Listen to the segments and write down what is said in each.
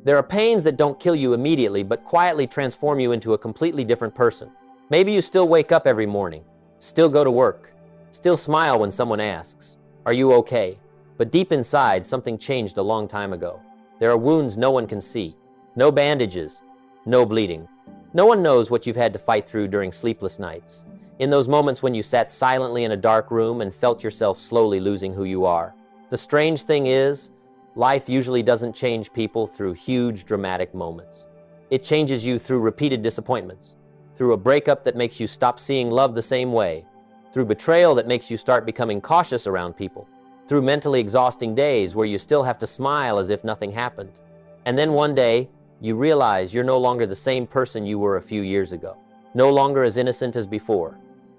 There are pains that don't kill you immediately, but quietly transform you into a completely different person. Maybe you still wake up every morning, still go to work, still smile when someone asks, "Are you okay?" But deep inside, something changed a long time ago. There are wounds no one can see. No bandages, no bleeding. No one knows what you've had to fight through during sleepless nights. In those moments when you sat silently in a dark room and felt yourself slowly losing who you are. The strange thing is, life usually doesn't change people through huge, dramatic moments. It changes you through repeated disappointments, through a breakup that makes you stop seeing love the same way, through betrayal that makes you start becoming cautious around people, through mentally exhausting days where you still have to smile as if nothing happened. And then one day, you realize you're no longer the same person you were a few years ago, no longer as innocent as before,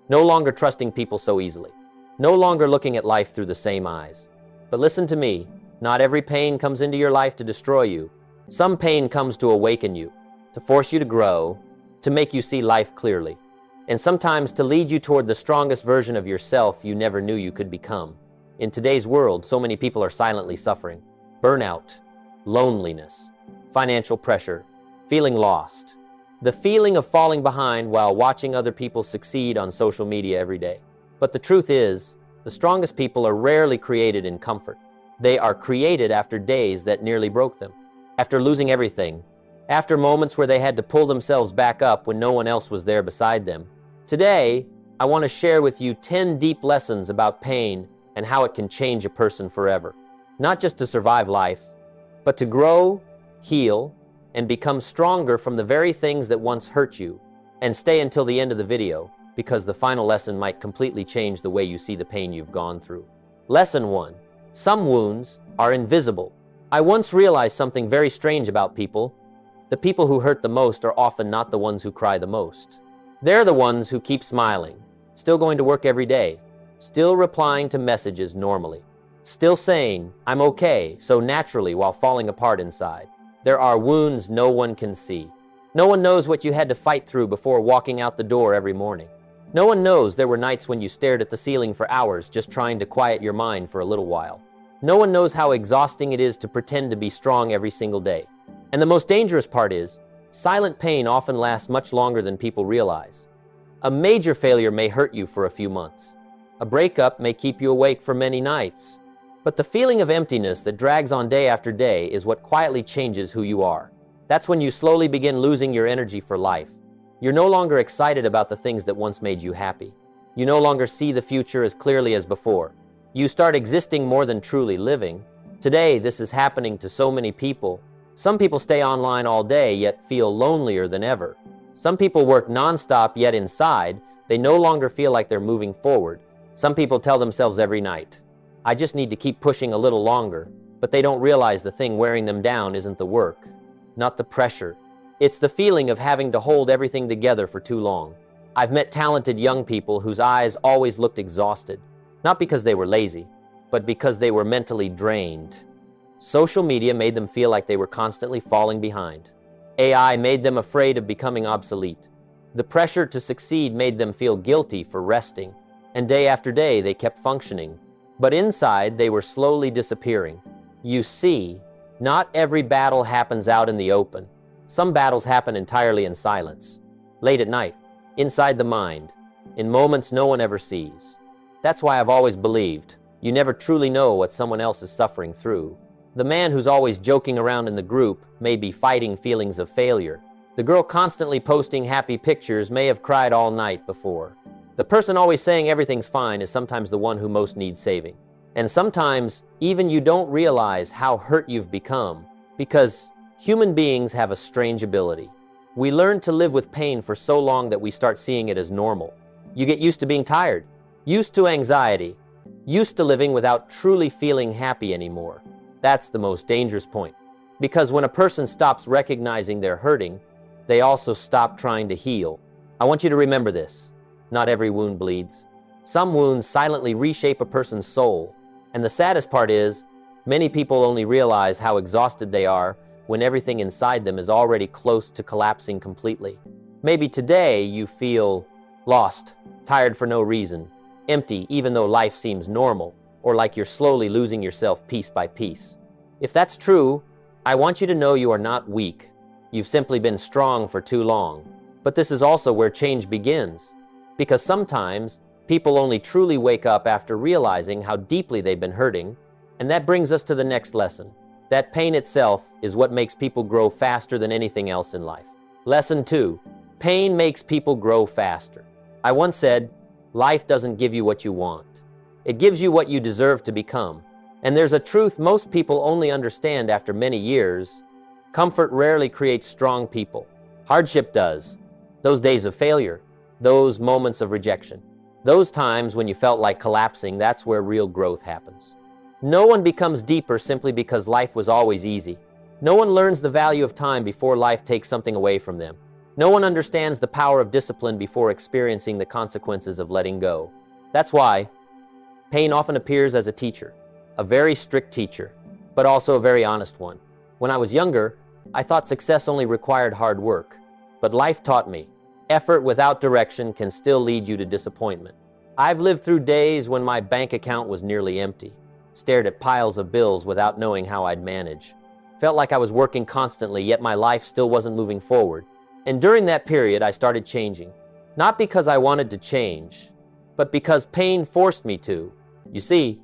no longer trusting people so easily, no longer looking at life through the same eyes. But listen to me, not every pain comes into your life to destroy you. Some pain comes to awaken you, to force you to grow, to make you see life clearly, and sometimes to lead you toward the strongest version of yourself you never knew you could become. In today's world, so many people are silently suffering. Burnout, loneliness, financial pressure, feeling lost. The feeling of falling behind while watching other people succeed on social media every day. But the truth is, the strongest people are rarely created in comfort. They are created after days that nearly broke them, after losing everything, after moments where they had to pull themselves back up when no one else was there beside them. Today, I want to share with you 10 deep lessons about pain and how it can change a person forever. Not just to survive life, but to grow, heal, and become stronger from the very things that once hurt you. And stay until the end of the video, because the final lesson might completely change the way you see the pain you've gone through. Lesson 1. Some wounds are invisible. I once realized something very strange about people. The people who hurt the most are often not the ones who cry the most. They're the ones who keep smiling, still going to work every day, still replying to messages normally, still saying, "I'm okay," so naturally while falling apart inside. There are wounds no one can see. No one knows what you had to fight through before walking out the door every morning. No one knows there were nights when you stared at the ceiling for hours just trying to quiet your mind for a little while. No one knows how exhausting it is to pretend to be strong every single day. And the most dangerous part is, silent pain often lasts much longer than people realize. A major failure may hurt you for a few months. A breakup may keep you awake for many nights. But the feeling of emptiness that drags on day after day is what quietly changes who you are. That's when you slowly begin losing your energy for life. You're no longer excited about the things that once made you happy. You no longer see the future as clearly as before. You start existing more than truly living. Today, this is happening to so many people. Some people stay online all day, yet feel lonelier than ever. Some people work nonstop, yet inside, they no longer feel like they're moving forward. Some people tell themselves every night, "I just need to keep pushing a little longer," but they don't realize the thing wearing them down isn't the work, not the pressure. It's the feeling of having to hold everything together for too long. I've met talented young people whose eyes always looked exhausted, not because they were lazy, but because they were mentally drained. Social media made them feel like they were constantly falling behind. AI made them afraid of becoming obsolete. The pressure to succeed made them feel guilty for resting, and day after day they kept functioning. But inside, they were slowly disappearing. You see, not every battle happens out in the open. Some battles happen entirely in silence, late at night, inside the mind, in moments no one ever sees. That's why I've always believed you never truly know what someone else is suffering through. The man who's always joking around in the group may be fighting feelings of failure. The girl constantly posting happy pictures may have cried all night before. The person always saying everything's fine is sometimes the one who most needs saving. And sometimes, even you don't realize how hurt you've become, because human beings have a strange ability. We learn to live with pain for so long that we start seeing it as normal. You get used to being tired, used to anxiety, used to living without truly feeling happy anymore. That's the most dangerous point. Because when a person stops recognizing they're hurting, they also stop trying to heal. I want you to remember this. Not every wound bleeds. Some wounds silently reshape a person's soul. And the saddest part is, many people only realize how exhausted they are when everything inside them is already close to collapsing completely. Maybe today you feel lost, tired for no reason, empty even though life seems normal, or like you're slowly losing yourself piece by piece. If that's true, I want you to know you are not weak. You've simply been strong for too long. But this is also where change begins. Because sometimes people only truly wake up after realizing how deeply they've been hurting. And that brings us to the next lesson. That pain itself is what makes people grow faster than anything else in life. Lesson 2. Pain makes people grow faster. I once said, life doesn't give you what you want. It gives you what you deserve to become. And there's a truth most people only understand after many years. Comfort rarely creates strong people. Hardship does. Those days of failure, those moments of rejection, those times when you felt like collapsing, that's where real growth happens. No one becomes deeper simply because life was always easy. No one learns the value of time before life takes something away from them. No one understands the power of discipline before experiencing the consequences of letting go. That's why pain often appears as a teacher, a very strict teacher, but also a very honest one. When I was younger, I thought success only required hard work, but life taught me effort without direction can still lead you to disappointment. I've lived through days when my bank account was nearly empty, stared at piles of bills without knowing how I'd manage. Felt like I was working constantly, yet my life still wasn't moving forward. And during that period, I started changing. Not because I wanted to change, but because pain forced me to. You see,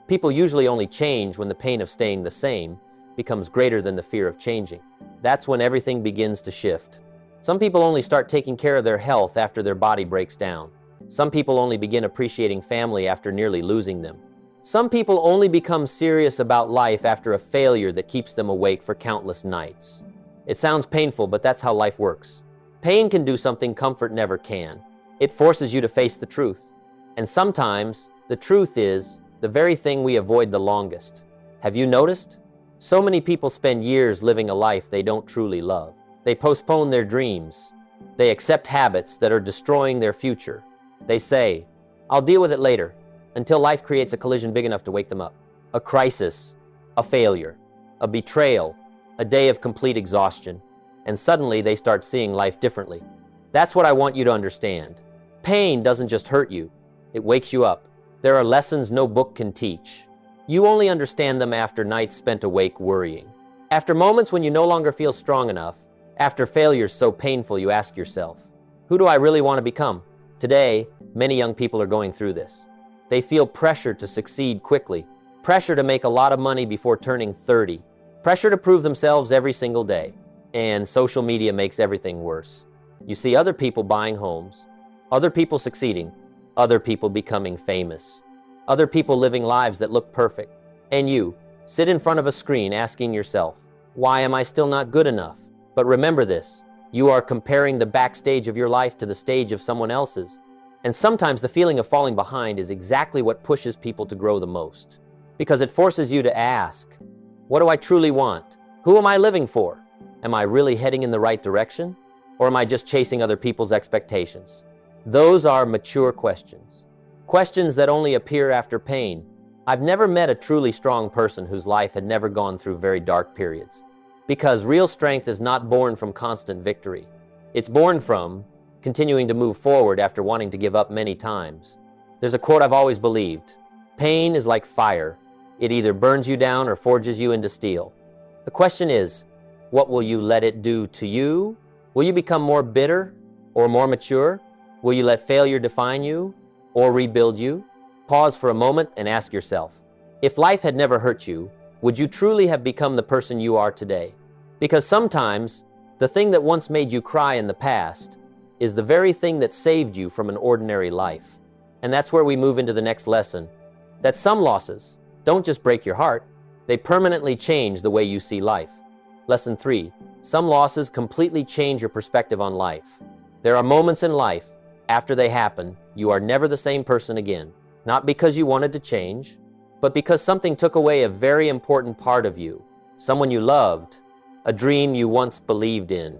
people usually only change when the pain of staying the same becomes greater than the fear of changing. That's when everything begins to shift. Some people only start taking care of their health after their body breaks down. Some people only begin appreciating family after nearly losing them. Some people only become serious about life after a failure that keeps them awake for countless nights. It sounds painful, but that's how life works. Pain can do something comfort never can. It forces you to face the truth. And sometimes, the truth is the very thing we avoid the longest. Have you noticed? So many people spend years living a life they don't truly love. They postpone their dreams. They accept habits that are destroying their future. They say, I'll deal with it later, until life creates a collision big enough to wake them up. A crisis, a failure, a betrayal, a day of complete exhaustion, and suddenly they start seeing life differently. That's what I want you to understand. Pain doesn't just hurt you, it wakes you up. There are lessons no book can teach. You only understand them after nights spent awake worrying. After moments when you no longer feel strong enough, after failures so painful you ask yourself, who do I really want to become? Today, many young people are going through this. They feel pressure to succeed quickly, pressure to make a lot of money before turning 30, pressure to prove themselves every single day, and social media makes everything worse. You see other people buying homes, other people succeeding, other people becoming famous, other people living lives that look perfect, and you sit in front of a screen asking yourself, why am I still not good enough? But remember this, you are comparing the backstage of your life to the stage of someone else's. And sometimes the feeling of falling behind is exactly what pushes people to grow the most. Because it forces you to ask, what do I truly want? Who am I living for? Am I really heading in the right direction? Or am I just chasing other people's expectations? Those are mature questions. Questions that only appear after pain. I've never met a truly strong person whose life had never gone through very dark periods. Because real strength is not born from constant victory. It's born from continuing to move forward after wanting to give up many times. There's a quote I've always believed. Pain is like fire. It either burns you down or forges you into steel. The question is, what will you let it do to you? Will you become more bitter or more mature? Will you let failure define you or rebuild you? Pause for a moment and ask yourself, if life had never hurt you, would you truly have become the person you are today? Because sometimes, the thing that once made you cry in the past is the very thing that saved you from an ordinary life. And that's where we move into the next lesson, that some losses don't just break your heart, they permanently change the way you see life. Lesson 3, some losses completely change your perspective on life. There are moments in life, after they happen, you are never the same person again. Not because you wanted to change, but because something took away a very important part of you, someone you loved, a dream you once believed in,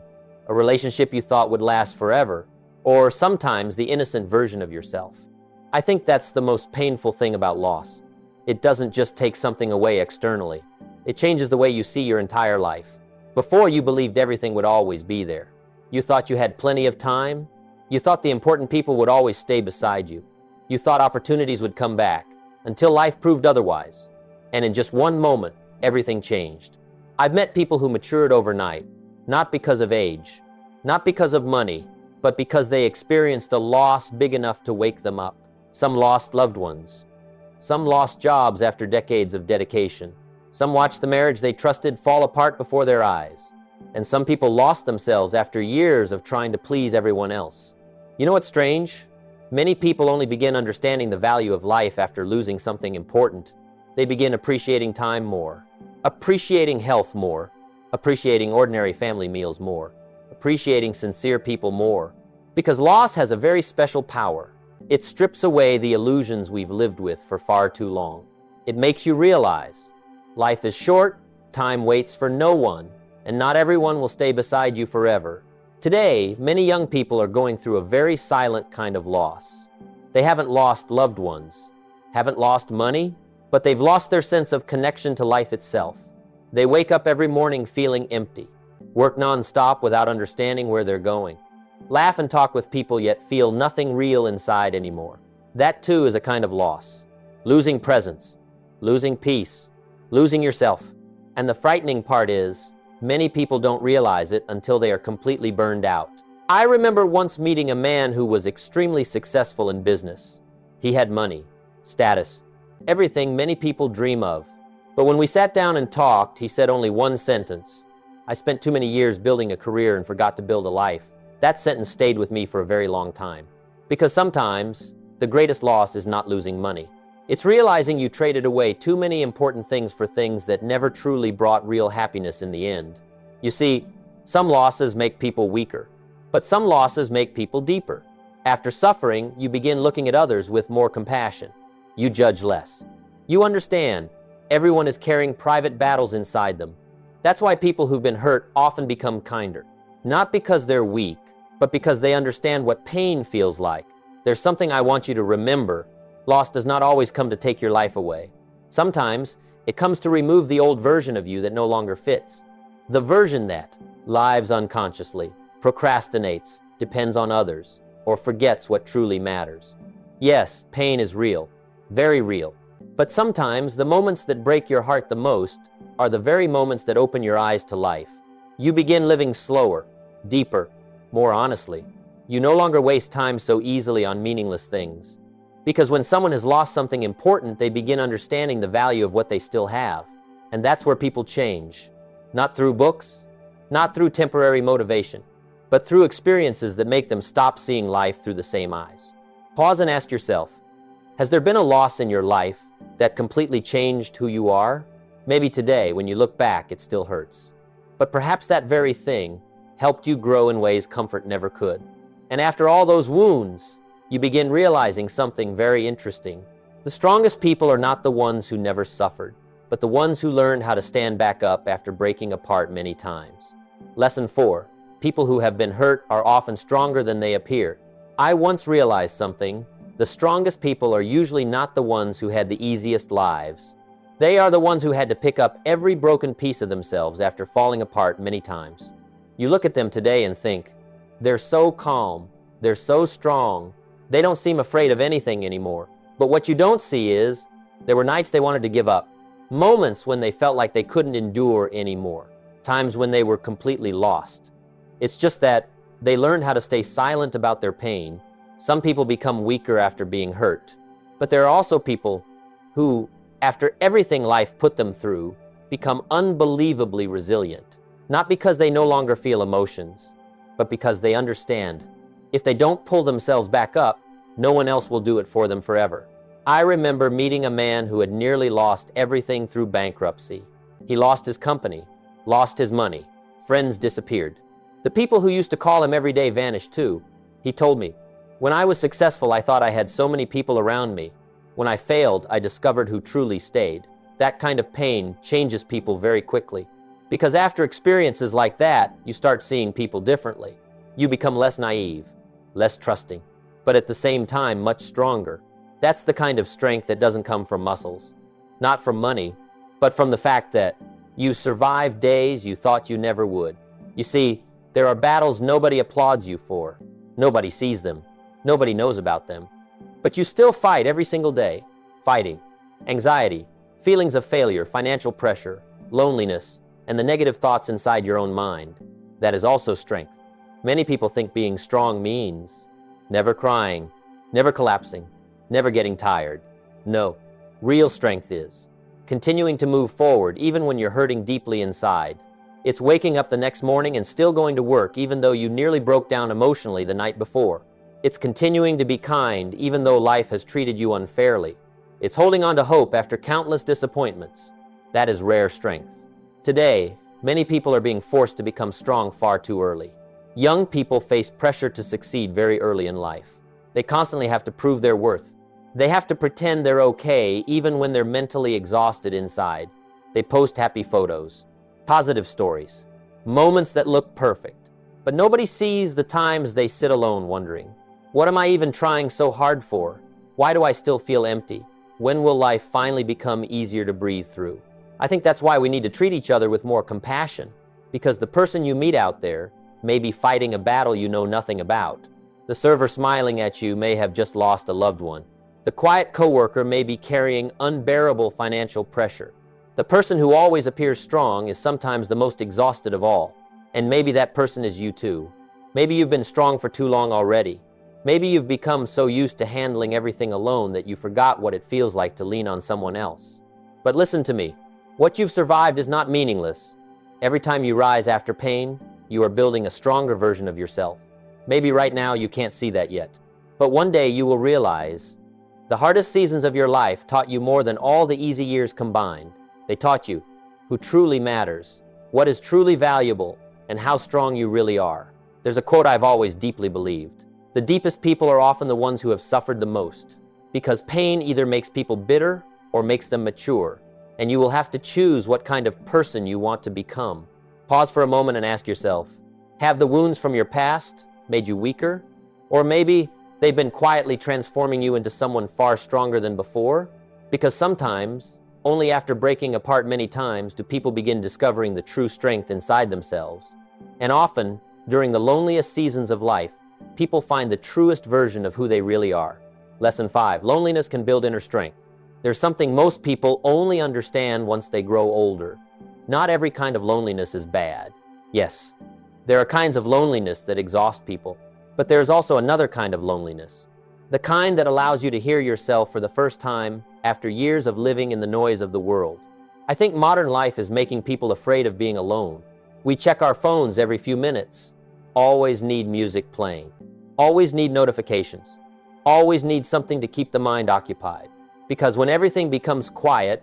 a relationship you thought would last forever, or sometimes the innocent version of yourself. I think that's the most painful thing about loss. It doesn't just take something away externally. It changes the way you see your entire life. Before, you believed everything would always be there. You thought you had plenty of time. You thought the important people would always stay beside you. You thought opportunities would come back, until life proved otherwise. And in just one moment, everything changed. I've met people who matured overnight, not because of age, not because of money, but because they experienced a loss big enough to wake them up. Some lost loved ones. Some lost jobs after decades of dedication. Some watched the marriage they trusted fall apart before their eyes. And some people lost themselves after years of trying to please everyone else. You know what's strange? Many people only begin understanding the value of life after losing something important. They begin appreciating time more, appreciating health more, appreciating ordinary family meals more, appreciating sincere people more. Because loss has a very special power. It strips away the illusions we've lived with for far too long. It makes you realize life is short, time waits for no one, and not everyone will stay beside you forever. Today, many young people are going through a very silent kind of loss. They haven't lost loved ones, haven't lost money, but they've lost their sense of connection to life itself. They wake up every morning feeling empty, work non-stop without understanding where they're going, laugh and talk with people yet feel nothing real inside anymore. That too is a kind of loss. Losing presence, losing peace, losing yourself. And the frightening part is, many people don't realize it until they are completely burned out. I remember once meeting a man who was extremely successful in business. He had money, status, everything many people dream of. But when we sat down and talked, he said only one sentence. I spent too many years building a career and forgot to build a life. That sentence stayed with me for a very long time. Because sometimes, the greatest loss is not losing money. It's realizing you traded away too many important things for things that never truly brought real happiness in the end. You see, some losses make people weaker, but some losses make people deeper. After suffering, you begin looking at others with more compassion. You judge less. You understand, everyone is carrying private battles inside them. That's why people who've been hurt often become kinder. Not because they're weak, but because they understand what pain feels like. There's something I want you to remember. Loss does not always come to take your life away. Sometimes, it comes to remove the old version of you that no longer fits. The version that lives unconsciously, procrastinates, depends on others, or forgets what truly matters. Yes, pain is real, very real. But sometimes, the moments that break your heart the most are the very moments that open your eyes to life. You begin living slower, deeper, more honestly. You no longer waste time so easily on meaningless things. Because when someone has lost something important, they begin understanding the value of what they still have. And that's where people change. Not through books, not through temporary motivation, but through experiences that make them stop seeing life through the same eyes. Pause and ask yourself, has there been a loss in your life that completely changed who you are? Maybe today, when you look back, it still hurts. But perhaps that very thing helped you grow in ways comfort never could. And after all those wounds, you begin realizing something very interesting. The strongest people are not the ones who never suffered, but the ones who learned how to stand back up after breaking apart many times. Lesson 4. People who have been hurt are often stronger than they appear. I once realized something. The strongest people are usually not the ones who had the easiest lives. They are the ones who had to pick up every broken piece of themselves after falling apart many times. You look at them today and think, they're so calm, they're so strong, they don't seem afraid of anything anymore. But what you don't see is, there were nights they wanted to give up. Moments when they felt like they couldn't endure anymore. Times when they were completely lost. It's just that they learned how to stay silent about their pain. Some people become weaker after being hurt. But there are also people who, after everything life put them through, become unbelievably resilient. Not because they no longer feel emotions, but because they understand. If they don't pull themselves back up, no one else will do it for them forever. I remember meeting a man who had nearly lost everything through bankruptcy. He lost his company, lost his money, friends disappeared. The people who used to call him every day vanished too. He told me, when I was successful, I thought I had so many people around me. When I failed, I discovered who truly stayed. That kind of pain changes people very quickly. Because after experiences like that, you start seeing people differently. You become less naive, less trusting, but at the same time, much stronger. That's the kind of strength that doesn't come from muscles, not from money, but from the fact that you survived days you thought you never would. You see, there are battles nobody applauds you for. Nobody sees them. Nobody knows about them. But you still fight every single day. Fighting. Anxiety, feelings of failure, financial pressure, loneliness, and the negative thoughts inside your own mind. That is also strength. Many people think being strong means never crying, never collapsing, never getting tired. No, real strength is continuing to move forward even when you're hurting deeply inside. It's waking up the next morning and still going to work even though you nearly broke down emotionally the night before. It's continuing to be kind even though life has treated you unfairly. It's holding on to hope after countless disappointments. That is rare strength. Today, many people are being forced to become strong far too early. Young people face pressure to succeed very early in life. They constantly have to prove their worth. They have to pretend they're okay even when they're mentally exhausted inside. They post happy photos, positive stories, moments that look perfect. But nobody sees the times they sit alone wondering, what am I even trying so hard for? Why do I still feel empty? When will life finally become easier to breathe through? I think that's why we need to treat each other with more compassion, because the person you meet out there may be fighting a battle you know nothing about. The server smiling at you may have just lost a loved one. The quiet coworker may be carrying unbearable financial pressure. The person who always appears strong is sometimes the most exhausted of all. And maybe that person is you too. Maybe you've been strong for too long already. Maybe you've become so used to handling everything alone that you forgot what it feels like to lean on someone else. But listen to me. What you've survived is not meaningless. Every time you rise after pain, you are building a stronger version of yourself. Maybe right now you can't see that yet. But one day you will realize the hardest seasons of your life taught you more than all the easy years combined. They taught you who truly matters, what is truly valuable, and how strong you really are. There's a quote I've always deeply believed. The deepest people are often the ones who have suffered the most, because pain either makes people bitter or makes them mature, and you will have to choose what kind of person you want to become. Pause for a moment and ask yourself, have the wounds from your past made you weaker? Or maybe they've been quietly transforming you into someone far stronger than before? Because sometimes, only after breaking apart many times do people begin discovering the true strength inside themselves. And often, during the loneliest seasons of life, people find the truest version of who they really are. Lesson 5. Loneliness can build inner strength. There's something most people only understand once they grow older. Not every kind of loneliness is bad. Yes, there are kinds of loneliness that exhaust people, but there's also another kind of loneliness. The kind that allows you to hear yourself for the first time after years of living in the noise of the world. I think modern life is making people afraid of being alone. We check our phones every few minutes. Always need music playing. Always need notifications. Always need something to keep the mind occupied. Because when everything becomes quiet,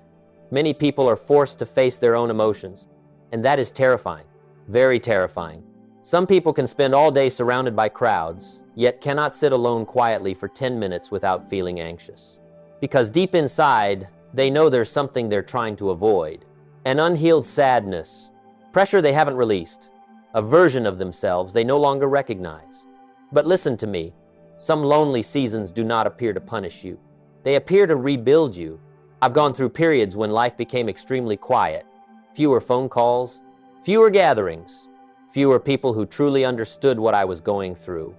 many people are forced to face their own emotions. And that is terrifying. Very terrifying. Some people can spend all day surrounded by crowds, yet cannot sit alone quietly for 10 minutes without feeling anxious. Because deep inside, they know there's something they're trying to avoid. An unhealed sadness, pressure they haven't released, a version of themselves they no longer recognize. But listen to me, some lonely seasons do not appear to punish you. They appear to rebuild you. I've gone through periods when life became extremely quiet. Fewer phone calls, fewer gatherings, fewer people who truly understood what I was going through.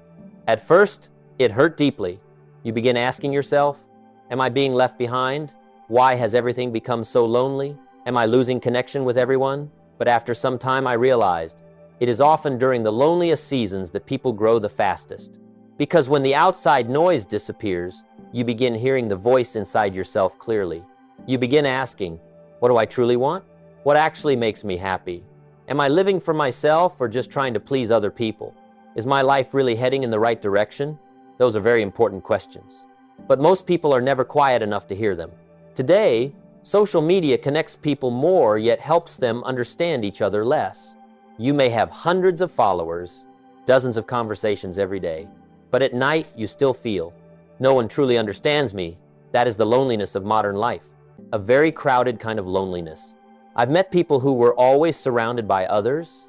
At first, it hurt deeply. You begin asking yourself, am I being left behind? Why has everything become so lonely? Am I losing connection with everyone? But after some time I realized, it is often during the loneliest seasons that people grow the fastest. Because when the outside noise disappears, you begin hearing the voice inside yourself clearly. You begin asking, what do I truly want? What actually makes me happy? Am I living for myself or just trying to please other people? Is my life really heading in the right direction? Those are very important questions. But most people are never quiet enough to hear them. Today, social media connects people more yet helps them understand each other less. You may have hundreds of followers, dozens of conversations every day, but at night you still feel, no one truly understands me. That is the loneliness of modern life, a very crowded kind of loneliness. I've met people who were always surrounded by others,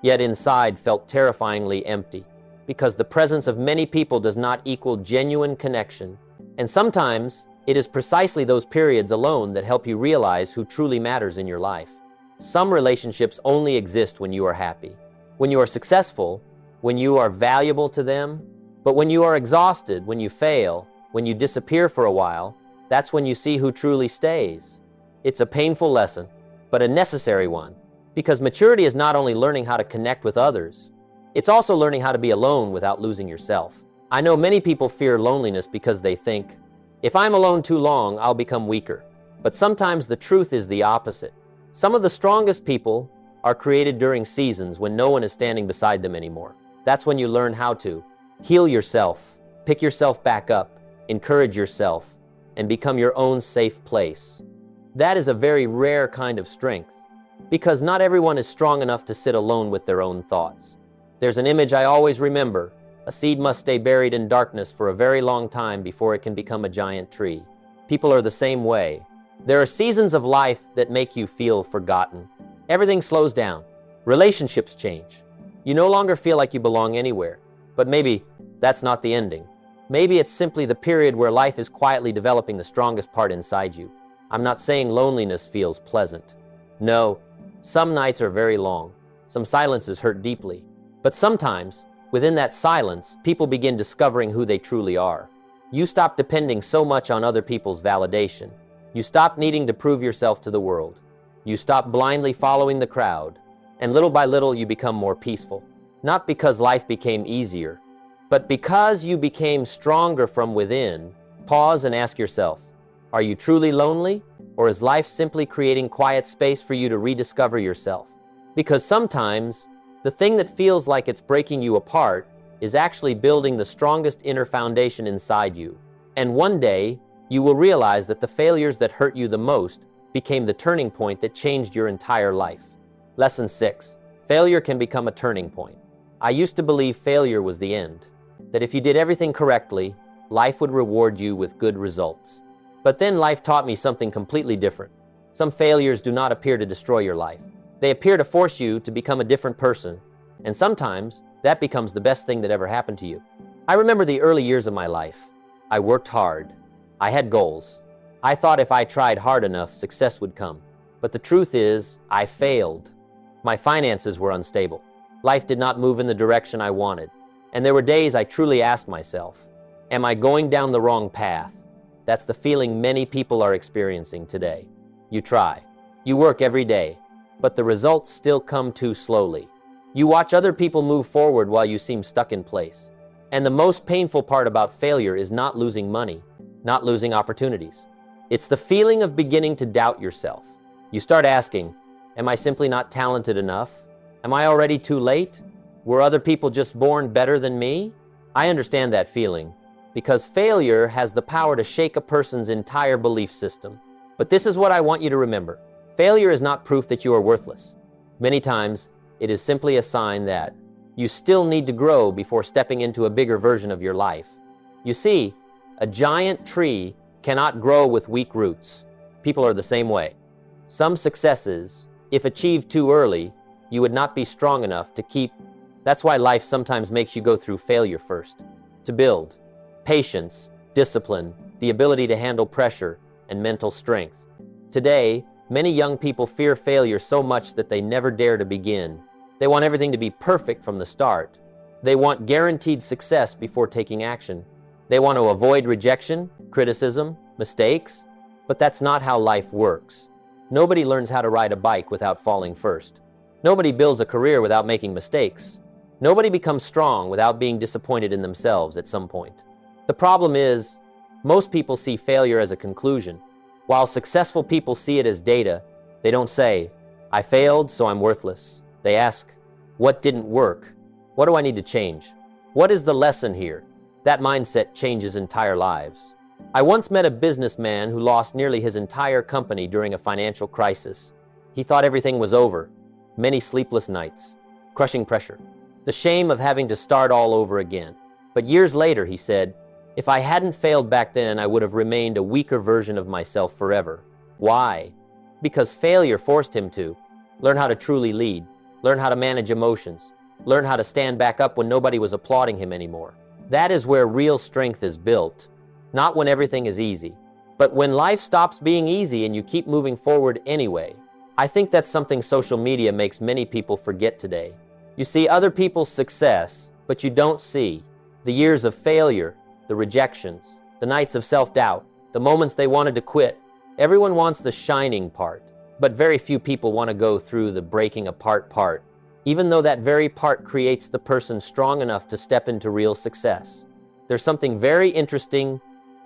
yet inside felt terrifyingly empty, because the presence of many people does not equal genuine connection. And sometimes it is precisely those periods alone that help you realize who truly matters in your life. Some relationships only exist when you are happy, when you are successful, when you are valuable to them. But when you are exhausted, when you fail, when you disappear for a while, that's when you see who truly stays. It's a painful lesson, but a necessary one, Because maturity is not only learning how to connect with others, it's also learning how to be alone without losing yourself. I know many people fear loneliness because they think, if I'm alone too long, I'll become weaker. But sometimes the truth is the opposite. Some of the strongest people are created during seasons when no one is standing beside them anymore. That's when you learn how to heal yourself, pick yourself back up, encourage yourself, and become your own safe place. That is a very rare kind of strength, because not everyone is strong enough to sit alone with their own thoughts. There's an image I always remember. A seed must stay buried in darkness for a very long time before it can become a giant tree. People are the same way. There are seasons of life that make you feel forgotten. Everything slows down. Relationships change. You no longer feel like you belong anywhere. But maybe that's not the ending. Maybe it's simply the period where life is quietly developing the strongest part inside you. I'm not saying loneliness feels pleasant. No, some nights are very long. Some silences hurt deeply. But sometimes, within that silence, people begin discovering who they truly are. You stop depending so much on other people's validation. You stop needing to prove yourself to the world. You stop blindly following the crowd. And little by little, you become more peaceful. Not because life became easier, but because you became stronger from within. Pause and ask yourself, are you truly lonely? Or is life simply creating quiet space for you to rediscover yourself? Because sometimes, the thing that feels like it's breaking you apart is actually building the strongest inner foundation inside you. And one day, you will realize that the failures that hurt you the most became the turning point that changed your entire life. Lesson 6. Failure can become a turning point. I used to believe failure was the end, that if you did everything correctly, life would reward you with good results. But then life taught me something completely different. Some failures do not appear to destroy your life. They appear to force you to become a different person, and sometimes that becomes the best thing that ever happened to you. I remember the early years of my life. I worked hard. I had goals. I thought if I tried hard enough, success would come. But the truth is, I failed. My finances were unstable. Life did not move in the direction I wanted. And there were days I truly asked myself, am I going down the wrong path? That's the feeling many people are experiencing today. You try. You work every day, but the results still come too slowly. You watch other people move forward while you seem stuck in place. And the most painful part about failure is not losing money, not losing opportunities. It's the feeling of beginning to doubt yourself. You start asking, am I simply not talented enough? Am I already too late? Were other people just born better than me? I understand that feeling, because failure has the power to shake a person's entire belief system. But this is what I want you to remember. Failure is not proof that you are worthless. Many times, it is simply a sign that you still need to grow before stepping into a bigger version of your life. You see, a giant tree cannot grow with weak roots. People are the same way. Some successes, if achieved too early, you would not be strong enough to keep. That's why life sometimes makes you go through failure first. To build patience, discipline, the ability to handle pressure, and mental strength. Today, many young people fear failure so much that they never dare to begin. They want everything to be perfect from the start. They want guaranteed success before taking action. They want to avoid rejection, criticism, mistakes. But that's not how life works. Nobody learns how to ride a bike without falling first. Nobody builds a career without making mistakes. Nobody becomes strong without being disappointed in themselves at some point. The problem is, most people see failure as a conclusion. While successful people see it as data, they don't say, I failed, so I'm worthless. They ask, what didn't work? What do I need to change? What is the lesson here? That mindset changes entire lives. I once met a businessman who lost nearly his entire company during a financial crisis. He thought everything was over. Many sleepless nights, crushing pressure, the shame of having to start all over again. But years later, he said, if I hadn't failed back then, I would have remained a weaker version of myself forever. Why? Because failure forced him to learn how to truly lead, learn how to manage emotions, learn how to stand back up when nobody was applauding him anymore. That is where real strength is built. Not when everything is easy, but when life stops being easy and you keep moving forward anyway. I think that's something social media makes many people forget today. You see other people's success, but you don't see the years of failure, the rejections, the nights of self-doubt, the moments they wanted to quit. Everyone wants the shining part, But very few people want to go through the breaking apart part, even though that very part creates the person strong enough to step into real success. There's something very interesting.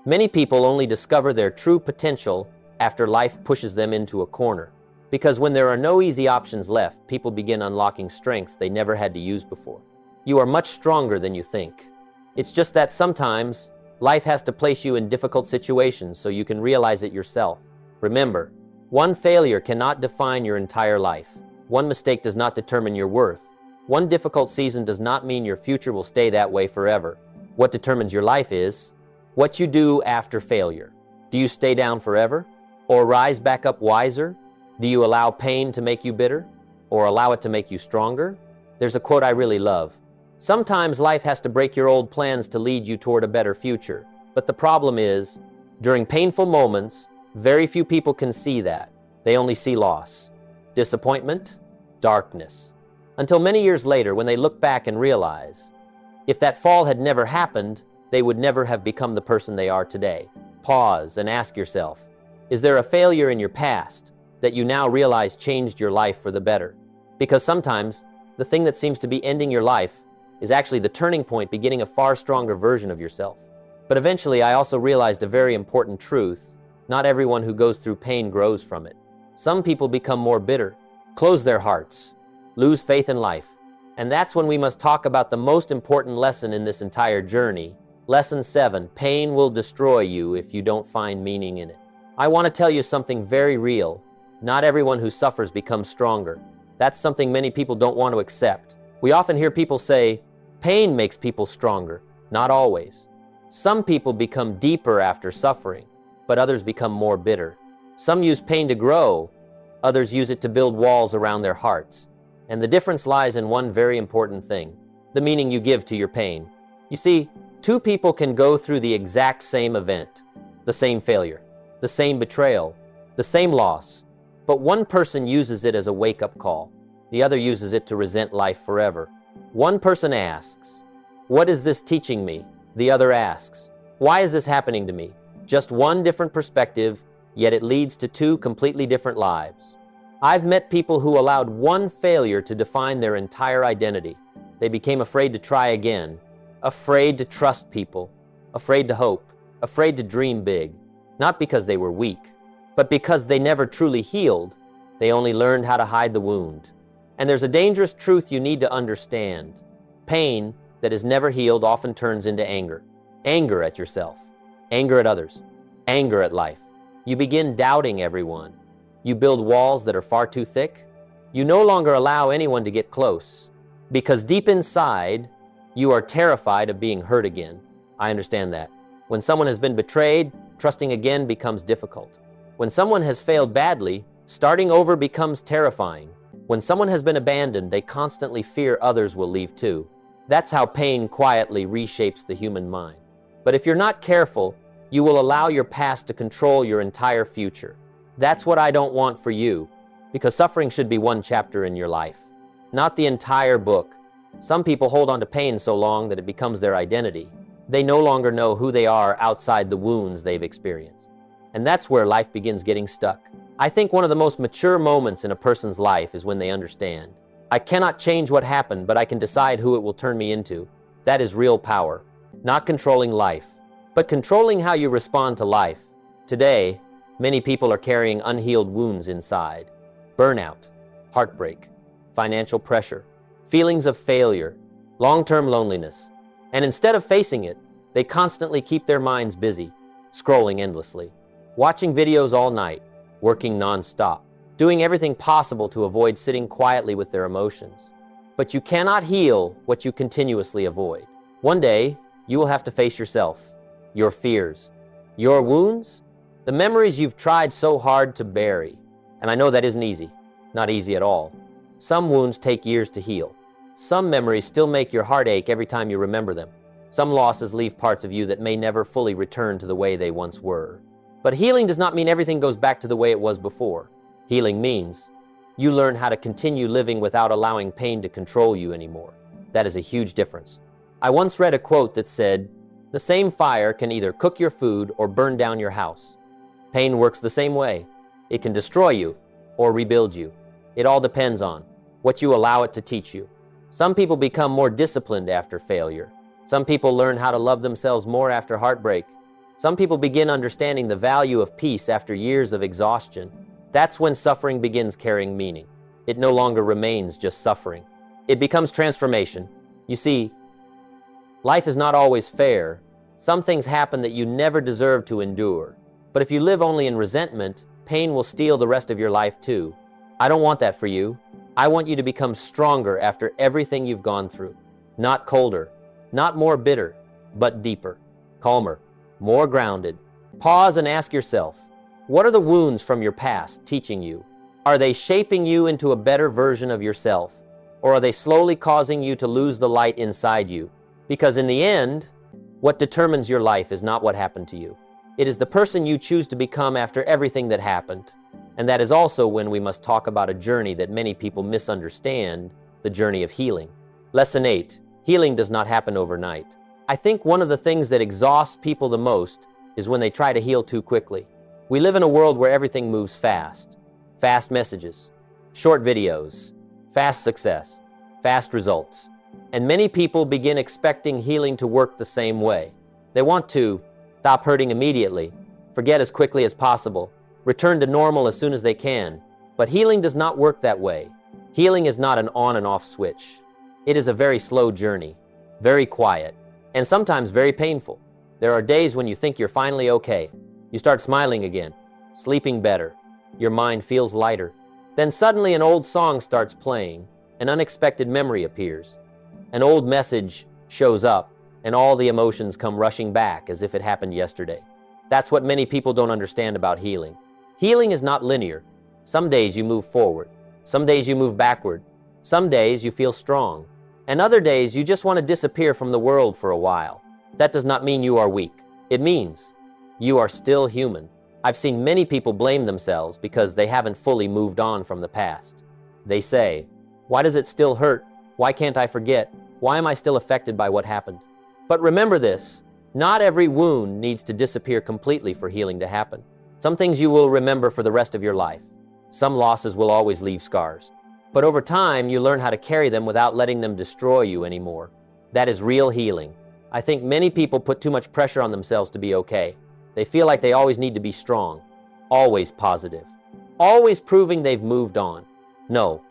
Many people only discover their true potential after life pushes them into a corner. Because when there are no easy options left, people begin unlocking strengths they never had to use before. You are much stronger than you think. It's just that sometimes life has to place you in difficult situations so you can realize it yourself. Remember, one failure cannot define your entire life. One mistake does not determine your worth. One difficult season does not mean your future will stay that way forever. What determines your life is what you do after failure. Do you stay down forever or rise back up wiser? Do you allow pain to make you bitter or allow it to make you stronger? There's a quote I really love. Sometimes life has to break your old plans to lead you toward a better future. But the problem is, during painful moments, very few people can see that. They only see loss, disappointment, darkness. Until many years later, when they look back and realize, if that fall had never happened, they would never have become the person they are today. Pause and ask yourself, is there a failure in your past that you now realize changed your life for the better? Because sometimes, the thing that seems to be ending your life is actually the turning point, beginning a far stronger version of yourself. But eventually, I also realized a very important truth. Not everyone who goes through pain grows from it. Some people become more bitter, close their hearts, lose faith in life. And that's when we must talk about the most important lesson in this entire journey. Lesson 7, pain will destroy you if you don't find meaning in it. I want to tell you something very real. Not everyone who suffers becomes stronger. That's something many people don't want to accept. We often hear people say, pain makes people stronger. Not always. Some people become deeper after suffering, but others become more bitter. Some use pain to grow, others use it to build walls around their hearts. And the difference lies in one very important thing, the meaning you give to your pain. You see, two people can go through the exact same event, the same failure, the same betrayal, the same loss, but one person uses it as a wake-up call. The other uses it to resent life forever. One person asks, what is this teaching me? The other asks, why is this happening to me? Just one different perspective, yet it leads to two completely different lives. I've met people who allowed one failure to define their entire identity. They became afraid to try again, afraid to trust people, afraid to hope, afraid to dream big. Not because they were weak, but because they never truly healed. They only learned how to hide the wound. And there's a dangerous truth you need to understand. Pain that is never healed often turns into anger. Anger at yourself, anger at others, anger at life. You begin doubting everyone. You build walls that are far too thick. You no longer allow anyone to get close because deep inside, you are terrified of being hurt again. I understand that. When someone has been betrayed, trusting again becomes difficult. When someone has failed badly, starting over becomes terrifying. When someone has been abandoned, they constantly fear others will leave too. That's how pain quietly reshapes the human mind. But if you're not careful, you will allow your past to control your entire future. That's what I don't want for you, because suffering should be one chapter in your life, not the entire book. Some people hold on to pain so long that it becomes their identity. They no longer know who they are outside the wounds they've experienced. And that's where life begins getting stuck. I think one of the most mature moments in a person's life is when they understand. I cannot change what happened, but I can decide who it will turn me into. That is real power. Not controlling life, but controlling how you respond to life. Today, many people are carrying unhealed wounds inside. Burnout, heartbreak, financial pressure, feelings of failure, long-term loneliness. And instead of facing it, they constantly keep their minds busy, scrolling endlessly, watching videos all night, working non-stop, doing everything possible to avoid sitting quietly with their emotions. But you cannot heal what you continuously avoid. One day, you will have to face yourself, your fears, your wounds, the memories you've tried so hard to bury. And I know that isn't easy, not easy at all. Some wounds take years to heal. Some memories still make your heart ache every time you remember them. Some losses leave parts of you that may never fully return to the way they once were. But healing does not mean everything goes back to the way it was before. Healing means you learn how to continue living without allowing pain to control you anymore. That is a huge difference. I once read a quote that said, "The same fire can either cook your food or burn down your house." Pain works the same way. It can destroy you, or rebuild you. It all depends on what you allow it to teach you. Some people become more disciplined after failure. Some people learn how to love themselves more after heartbreak. Some people begin understanding the value of peace after years of exhaustion. That's when suffering begins carrying meaning. It no longer remains just suffering. It becomes transformation. You see, life is not always fair. Some things happen that you never deserve to endure. But if you live only in resentment, pain will steal the rest of your life too. I don't want that for you. I want you to become stronger after everything you've gone through. Not colder, not more bitter, but deeper, calmer, more grounded. Pause and ask yourself, what are the wounds from your past teaching you? Are they shaping you into a better version of yourself? Or are they slowly causing you to lose the light inside you? Because in the end, what determines your life is not what happened to you. It is the person you choose to become after everything that happened. And that is also when we must talk about a journey that many people misunderstand, the journey of healing. Lesson 8, healing does not happen overnight. I think one of the things that exhausts people the most is when they try to heal too quickly. We live in a world where everything moves fast. Fast messages, short videos, fast success, fast results. And many people begin expecting healing to work the same way. They want to stop hurting immediately, forget as quickly as possible, return to normal as soon as they can. But healing does not work that way. Healing is not an on and off switch. It is a very slow journey, very quiet, and sometimes very painful. There are days when you think you're finally okay. You start smiling again, sleeping better. Your mind feels lighter. Then suddenly an old song starts playing. An unexpected memory appears. An old message shows up, and all the emotions come rushing back as if it happened yesterday. That's what many people don't understand about healing. Healing is not linear. Some days you move forward. Some days you move backward. Some days you feel strong. And other days you just want to disappear from the world for a while. That does not mean you are weak. It means you are still human. I've seen many people blame themselves because they haven't fully moved on from the past. They say, why does it still hurt? Why can't I forget? Why am I still affected by what happened? But remember this, not every wound needs to disappear completely for healing to happen. Some things you will remember for the rest of your life. Some losses will always leave scars. But over time, you learn how to carry them without letting them destroy you anymore. That is real healing. I think many people put too much pressure on themselves to be okay. They feel like they always need to be strong, always positive, always proving they've moved on. No,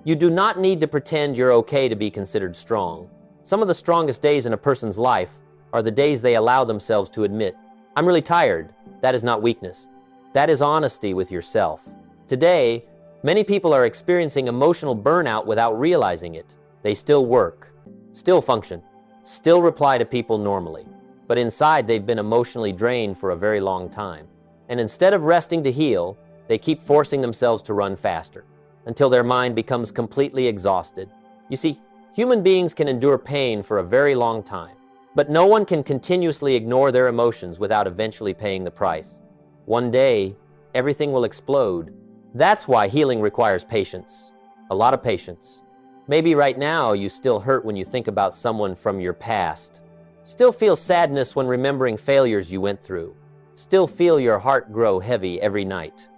you do not need to pretend you're okay to be considered strong. Some of the strongest days in a person's life are the days they allow themselves to admit, I'm really tired. That is not weakness. That is honesty with yourself. Today, many people are experiencing emotional burnout without realizing it. They still work, still function, still reply to people normally. But inside they've been emotionally drained for a very long time. And instead of resting to heal, they keep forcing themselves to run faster until their mind becomes completely exhausted. You see, human beings can endure pain for a very long time, but no one can continuously ignore their emotions without eventually paying the price. One day, everything will explode. That's why healing requires patience, a lot of patience. Maybe right now you still hurt when you think about someone from your past. Still feel sadness when remembering failures you went through. Still feel your heart grow heavy every night.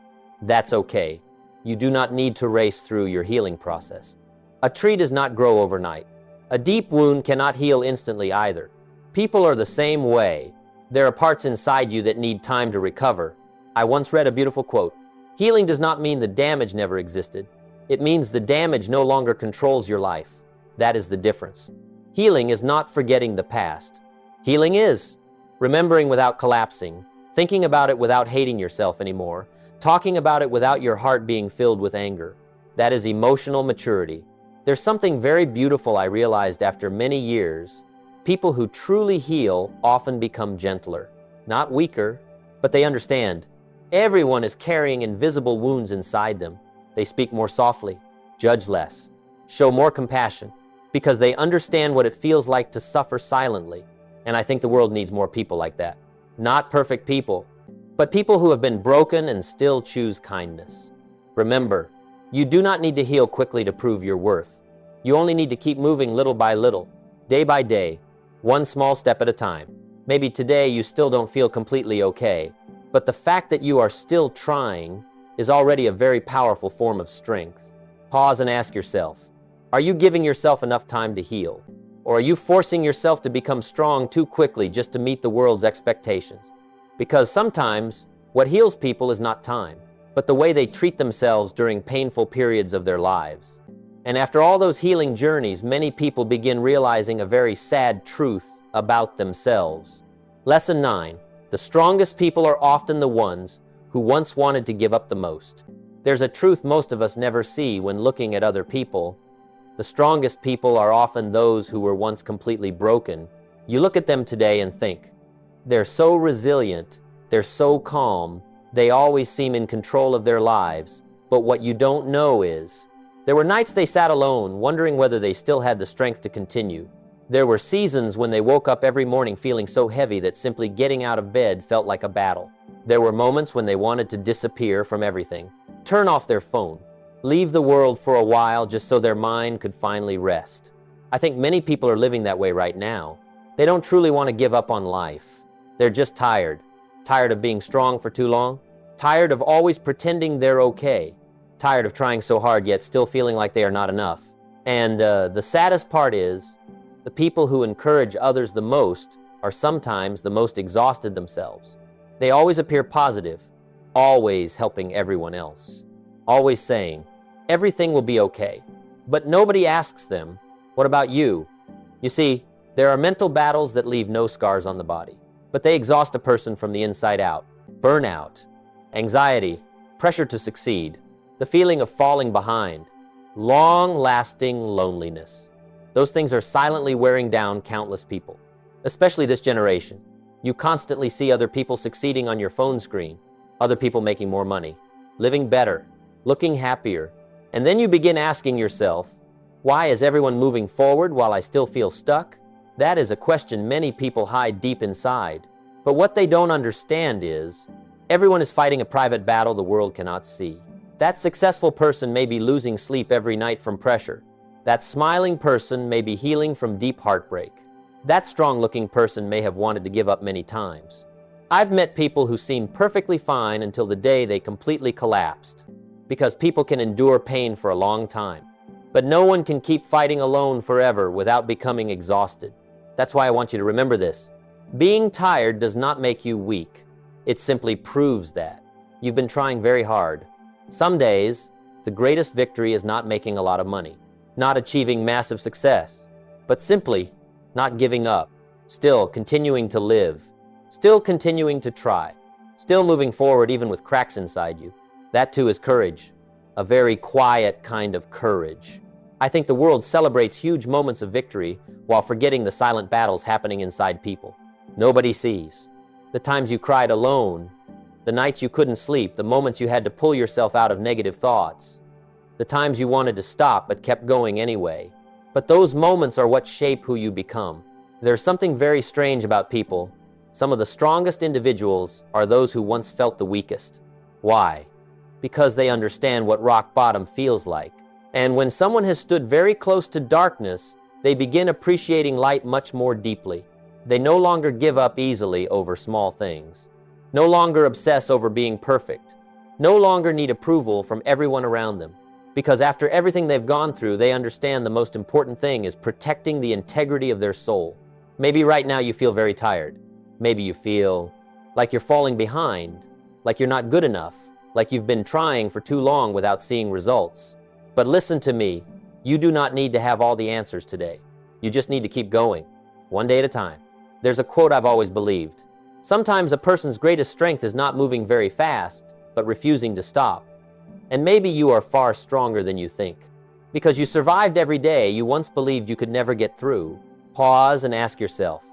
That's okay. You do not need to race through your healing process. A tree does not grow overnight. A deep wound cannot heal instantly either. People are the same way. There are parts inside you that need time to recover. I once read a beautiful quote. Healing does not mean the damage never existed. It means the damage no longer controls your life. That is the difference. Healing is not forgetting the past. Healing is remembering without collapsing, thinking about it without hating yourself anymore, talking about it without your heart being filled with anger. That is emotional maturity. There's something very beautiful I realized after many years. People who truly heal often become gentler, not weaker, but they understand. Everyone is carrying invisible wounds inside them. They speak more softly, judge less, show more compassion, because they understand what it feels like to suffer silently. And I think the world needs more people like that. Not perfect people, but people who have been broken and still choose kindness. Remember, you do not need to heal quickly to prove your worth. You only need to keep moving little by little, day by day, one small step at a time. Maybe today you still don't feel completely okay, but the fact that you are still trying is already a very powerful form of strength. Pause and ask yourself, are you giving yourself enough time to heal? Or are you forcing yourself to become strong too quickly just to meet the world's expectations? Because sometimes what heals people is not time, but the way they treat themselves during painful periods of their lives. And after all those healing journeys, many people begin realizing a very sad truth about themselves. Lesson 9. The strongest people are often the ones who once wanted to give up the most. There's a truth most of us never see when looking at other people. The strongest people are often those who were once completely broken. You look at them today and think, they're so resilient, they're so calm, they always seem in control of their lives. But what you don't know is, there were nights they sat alone, wondering whether they still had the strength to continue. There were seasons when they woke up every morning feeling so heavy that simply getting out of bed felt like a battle. There were moments when they wanted to disappear from everything, turn off their phone, leave the world for a while just so their mind could finally rest. I think many people are living that way right now. They don't truly want to give up on life. They're just tired. Tired of being strong for too long. Tired of always pretending they're okay. Tired of trying so hard yet still feeling like they are not enough. And the saddest part is, the people who encourage others the most are sometimes the most exhausted themselves. They always appear positive, always helping everyone else, always saying, everything will be okay. But nobody asks them, what about you? You see, there are mental battles that leave no scars on the body, but they exhaust a person from the inside out. Burnout, anxiety, pressure to succeed, the feeling of falling behind, long-lasting loneliness. Those things are silently wearing down countless people, especially this generation. You constantly see other people succeeding on your phone screen, other people making more money, living better, looking happier, and then you begin asking yourself, why is everyone moving forward while I still feel stuck? That is a question many people hide deep inside. But what they don't understand is, everyone is fighting a private battle the world cannot see. That successful person may be losing sleep every night from pressure. That smiling person may be healing from deep heartbreak. That strong-looking person may have wanted to give up many times. I've met people who seemed perfectly fine until the day they completely collapsed. Because people can endure pain for a long time. But no one can keep fighting alone forever without becoming exhausted. That's why I want you to remember this. Being tired does not make you weak. It simply proves that. You've been trying very hard. Some days, the greatest victory is not making a lot of money, not achieving massive success, but simply not giving up, still continuing to live, still continuing to try, still moving forward even with cracks inside you. That too is courage, a very quiet kind of courage. I think the world celebrates huge moments of victory while forgetting the silent battles happening inside people. Nobody sees. The times you cried alone, the nights you couldn't sleep, the moments you had to pull yourself out of negative thoughts, the times you wanted to stop but kept going anyway. But those moments are what shape who you become. There's something very strange about people. Some of the strongest individuals are those who once felt the weakest. Why? Because they understand what rock bottom feels like. And when someone has stood very close to darkness, they begin appreciating light much more deeply. They no longer give up easily over small things. No longer obsess over being perfect. No longer need approval from everyone around them. Because after everything they've gone through, they understand the most important thing is protecting the integrity of their soul. Maybe right now you feel very tired. Maybe you feel like you're falling behind, like you're not good enough, like you've been trying for too long without seeing results. But listen to me, you do not need to have all the answers today. You just need to keep going, one day at a time. There's a quote I've always believed. Sometimes a person's greatest strength is not moving very fast, but refusing to stop. And maybe you are far stronger than you think. Because you survived every day you once believed you could never get through. Pause and ask yourself,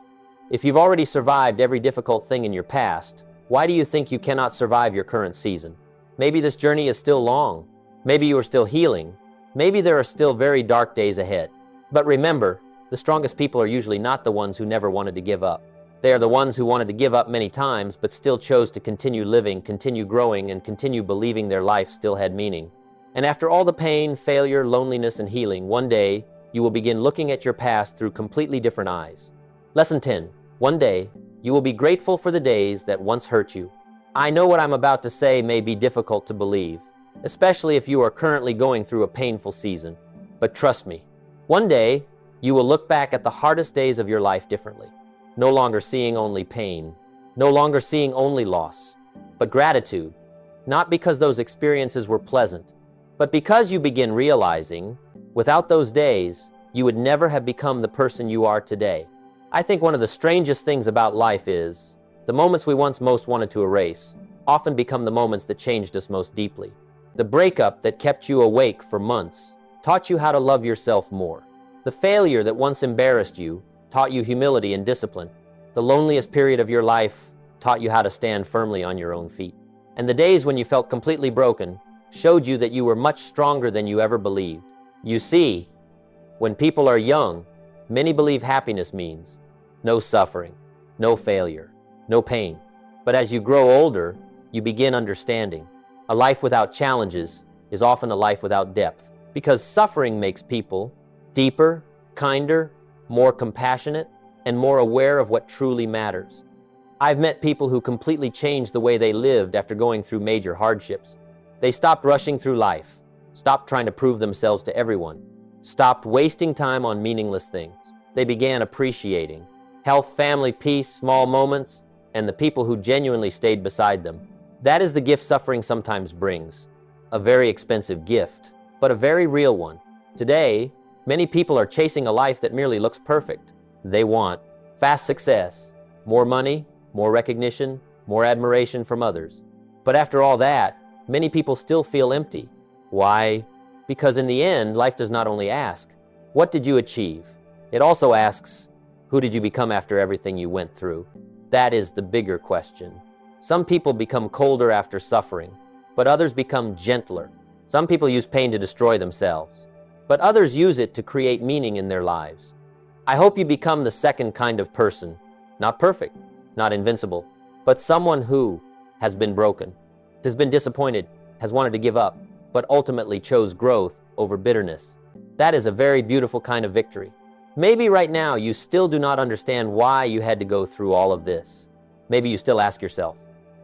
if you've already survived every difficult thing in your past, why do you think you cannot survive your current season? Maybe this journey is still long. Maybe you are still healing. Maybe there are still very dark days ahead. But remember, the strongest people are usually not the ones who never wanted to give up. They are the ones who wanted to give up many times, but still chose to continue living, continue growing, and continue believing their life still had meaning. And after all the pain, failure, loneliness, and healing, one day, you will begin looking at your past through completely different eyes. Lesson 10. One day, you will be grateful for the days that once hurt you. I know what I'm about to say may be difficult to believe, especially if you are currently going through a painful season. But trust me, one day you will look back at the hardest days of your life differently, no longer seeing only pain, no longer seeing only loss, but gratitude, not because those experiences were pleasant, but because you begin realizing, without those days, you would never have become the person you are today. I think one of the strangest things about life is, the moments we once most wanted to erase often become the moments that changed us most deeply. The breakup that kept you awake for months taught you how to love yourself more. The failure that once embarrassed you taught you humility and discipline. The loneliest period of your life taught you how to stand firmly on your own feet. And the days when you felt completely broken showed you that you were much stronger than you ever believed. You see, when people are young, many believe happiness means no suffering, no failure, no pain. But as you grow older, you begin understanding. A life without challenges is often a life without depth, because suffering makes people deeper, kinder, more compassionate, and more aware of what truly matters. I've met people who completely changed the way they lived after going through major hardships. They stopped rushing through life, stopped trying to prove themselves to everyone, stopped wasting time on meaningless things. They began appreciating health, family, peace, small moments, and the people who genuinely stayed beside them. That is the gift suffering sometimes brings. A very expensive gift, but a very real one. Today, many people are chasing a life that merely looks perfect. They want fast success, more money, more recognition, more admiration from others. But after all that, many people still feel empty. Why? Because in the end, life does not only ask, what did you achieve? It also asks, who did you become after everything you went through? That is the bigger question. Some people become colder after suffering, but others become gentler. Some people use pain to destroy themselves, but others use it to create meaning in their lives. I hope you become the second kind of person, not perfect, not invincible, but someone who has been broken, has been disappointed, has wanted to give up, but ultimately chose growth over bitterness. That is a very beautiful kind of victory. Maybe right now you still do not understand why you had to go through all of this. Maybe you still ask yourself,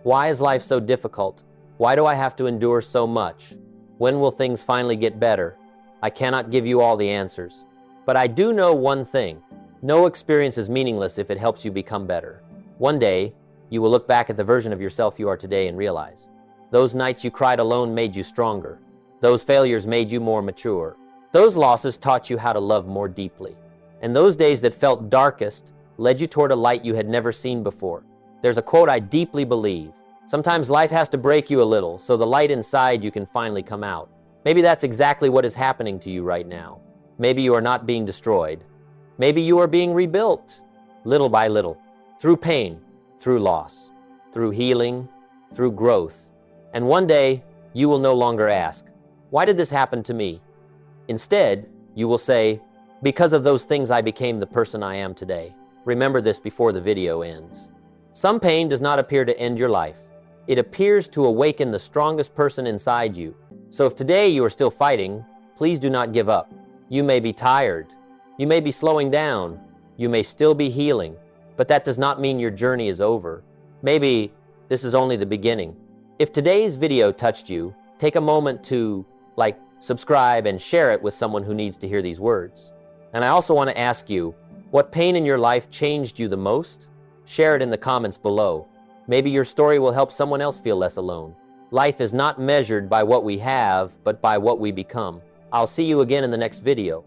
why is life so difficult? Why do I have to endure so much? When will things finally get better? I cannot give you all the answers. But I do know one thing. No experience is meaningless if it helps you become better. One day, you will look back at the version of yourself you are today and realize, those nights you cried alone made you stronger. Those failures made you more mature. Those losses taught you how to love more deeply. And those days that felt darkest led you toward a light you had never seen before. There's a quote I deeply believe. Sometimes life has to break you a little so the light inside you can finally come out. Maybe that's exactly what is happening to you right now. Maybe you are not being destroyed. Maybe you are being rebuilt, little by little, through pain, through loss, through healing, through growth. And one day, you will no longer ask, why did this happen to me? Instead, you will say, because of those things I became the person I am today. Remember this before the video ends. Some pain does not appear to end your life. It appears to awaken the strongest person inside you. So if today you are still fighting, please do not give up. You may be tired. You may be slowing down. You may still be healing. But that does not mean your journey is over. Maybe this is only the beginning. If today's video touched you, take a moment to subscribe and share it with someone who needs to hear these words. And I also want to ask you, what pain in your life changed you the most? Share it in the comments below. Maybe your story will help someone else feel less alone. Life is not measured by what we have, but by what we become. I'll see you again in the next video.